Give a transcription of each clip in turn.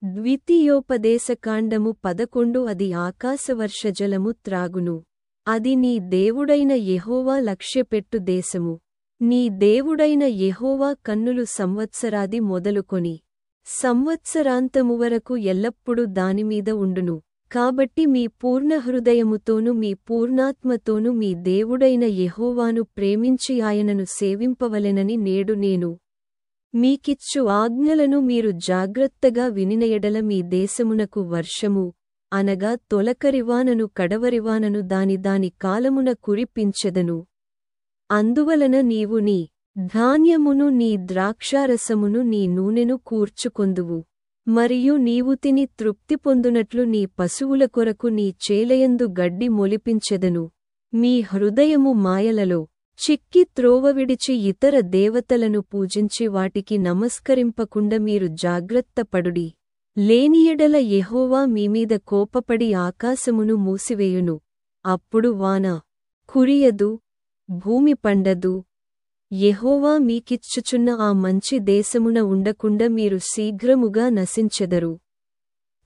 ద్వితీయోపదేశకాండము 11 అది ఆకాశవర్షజలము త్రాగును. అది నీ దేవుడైన యెహోవా లక్ష్యపెట్టు దేశము. నీ దేవుడైన యెహోవా కన్నులు సంవత్సరాది మొదలుకొని సంవత్సరాంతము వరకు ఎల్లప్పుడూ దానిమీద ఉండును. కాబట్టి మీ పూర్ణ హృదయముతోను మీ పూర్ణాత్మతోను మీ దేవుడైన యెహోవాను ప్రేమించి ఆయనను సేవింపవలెనని నేడు నేను మీకిచ్చు ఆజ్ఞలను మీరు జాగ్రత్తగా వినిన ఎడల మీ దేశమునకు వర్షము, అనగా తొలకరివానను కడవరివానను దాని కాలమున కురిపించెదను. అందువలన నీవు నీ ధాన్యమును నీ ద్రాక్షారసమును నీ నూనెను కూర్చుకొందువు. మరియు నీవు తిని తృప్తి పొందునట్లు నీ పశువుల కొరకు నీ చేలయందు గడ్డి మొలిపించెదను. మీ హృదయము మాయలలో చిక్కి త్రోవ విడిచి ఇతర దేవతలను పూజించి వాటికి నమస్కరింపకుండా మీరు జాగ్రత్తపడుడి. లేనియెడల యెహోవా మీమీద కోపపడి ఆకాశమును మూసివేయును. అప్పుడు వాన కురియదు, భూమి పండదు. యెహోవా మీకిచ్చుచున్న ఆ మంచి దేశమున ఉండకుండా మీరు శీఘ్రముగా నశించెదరు.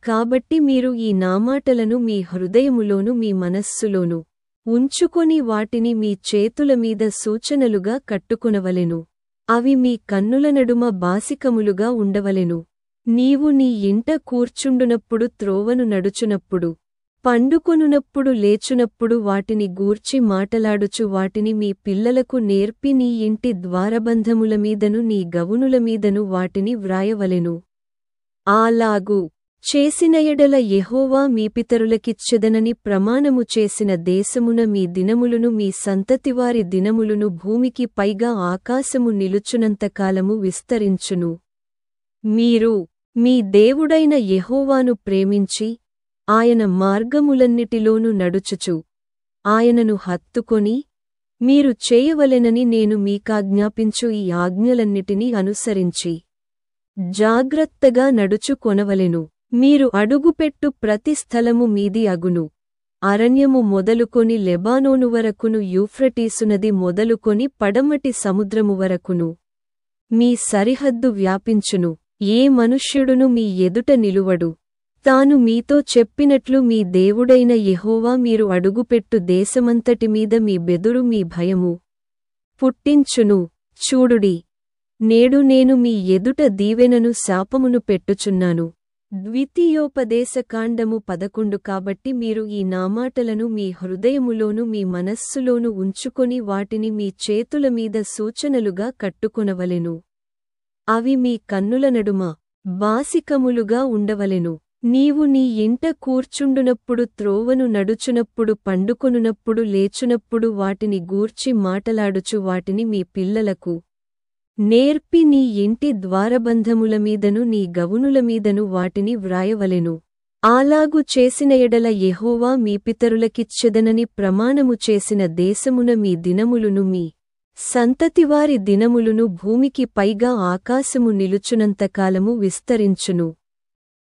కాబట్టి మీరు ఈ నామాటలను మీ హృదయములోను మీ మనస్సులోను ఉంచుకొని వాటిని మీ చేతులమీద సూచనలుగా కట్టుకొనవలెను. అవి మీ కన్నుల నడుమ బాసికములుగా ఉండవలెను. నీవు నీ ఇంట కూర్చుండునప్పుడు త్రోవను నడుచునప్పుడు పండుకొనునప్పుడు లేచునప్పుడు వాటిని గూర్చి మాటలాడుచు వాటిని మీ పిల్లలకు నేర్పి నీ ఇంటి ద్వారబంధములమీదను నీ గవునులమీదను వాటిని వ్రాయవలెను. అలాగు చేసిన ఎడల యెహోవా మీ పితరులకిచ్చెదనని ప్రమాణము చేసిన దేశమున మీ దినములును మీ సంతతివారి దినములును భూమికి పైగా ఆకాశము నిలుచునంతకాలము విస్తరించును. మీరు మీ దేవుడైన యెహోవాను ప్రేమించి ఆయన మార్గములన్నిటిలోనూ నడుచుచు ఆయనను హత్తుకొని మీరు చేయవలెనని నేను మీకాజ్ఞాపించు ఈ ఆజ్ఞలన్నిటినీ అనుసరించి జాగ్రత్తగా నడుచుకొనవలెను. మీరు అడుగుపెట్టు ప్రతి స్థలము మీది అగును. అరణ్యము మొదలుకొని లెబానోను వరకును యూఫ్రటీసు నది మొదలుకొని పడమటి సముద్రము వరకును మీ సరిహద్దు వ్యాపించును. ఏ మనుష్యుడును మీ ఎదుట నిలువడు. తాను మీతో చెప్పినట్లు మీ దేవుడైన యెహోవా మీరు అడుగుపెట్టు దేశమంతటి మీద మీ బెదురు మీ భయము పుట్టించును. చూడుడి, నేడు నేను మీ ఎదుట దీవెనను శాపమును పెట్టుచున్నాను. ద్వితీయోపదేశకాండము 11 కాబట్టి మీరు ఈ నామాటలను మీ హృదయములోను మీ మనస్సులోను ఉంచుకొని వాటిని మీ చేతులమీద సూచనలుగా కట్టుకొనవలెను. అవి మీ కన్నుల నడుమ బాసికములుగా ఉండవలెను. నీవు నీ ఇంట కూర్చుండునప్పుడు త్రోవను నడుచునప్పుడు పండుకొనునప్పుడు లేచునప్పుడు వాటిని గూర్చి మాటలాడుచు వాటిని మీ పిల్లలకు నేర్పి నీ ఇంటి ద్వారబంధములమీదను నీ గవునులమీదను వాటిని వ్రాయవలెను. అలాగు చేసిన ఎడల యెహోవా మీ పితరులకిచ్చెదనని ప్రమాణము చేసిన దేశమున మీ దినములును మీ సంతతివారి దినములును భూమికి పైగా ఆకాశము నిలుచునంతకాలము విస్తరించును.